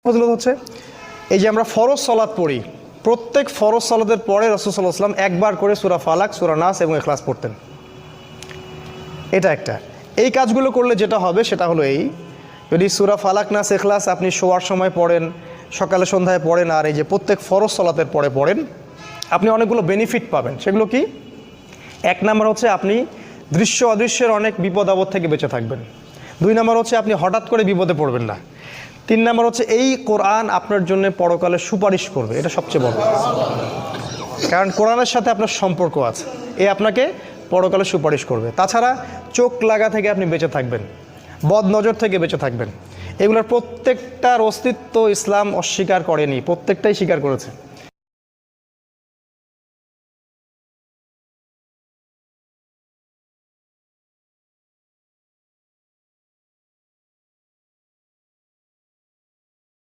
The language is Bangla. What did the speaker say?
ফজিলত হচ্ছে এই যে আমরা ফরজ সালাত পড়ি, প্রত্যেক ফরজ সালাতের পরে রাসূল সাল্লাল্লাহু আলাইহি ওয়াসাল্লাম একবার করে সূরা ফালাক, সূরা নাস এবং ইখলাস পড়তেন। এটা একটা। এই কাজগুলো করলে যেটা হবে সেটা হলো এই, যদি সূরা ফালাক, নাস, ইখলাস আপনি শোয়ার সময় পড়েন, সকালে সন্ধ্যায় পড়েন, আর এই যে প্রত্যেক ফরজ সালাতের পরে পড়েন, আপনি অনেকগুলো বেনিফিট পাবেন। সেগুলো কি? এক নাম্বার হচ্ছে আপনি দৃশ্য অদৃশ্যের অনেক বিপদ আপদ থেকে বেঁচে থাকবেন। 2 নাম্বার হচ্ছে আপনি হঠাৎ করে বিপদে পড়বেন না। 3 নাম্বার হচ্ছে এই কোরআন আপনার জন্য পরকালে সুপারিশ করবে, এটা সবচেয়ে বড়, কারণ কোরআনের সাথে আপনার সম্পর্ক আছে, আপনাকে পরকালে সুপারিশ করবে। তাছাড়া চোখ লাগা থেকে আপনি বেঁচে থাকবেন, বদ নজর থেকে বেঁচে থাকবেন। এগুলোর প্রত্যেকটার অস্তিত্ব ইসলাম অস্বীকার করেনি, প্রত্যেকটাই স্বীকার করেছে।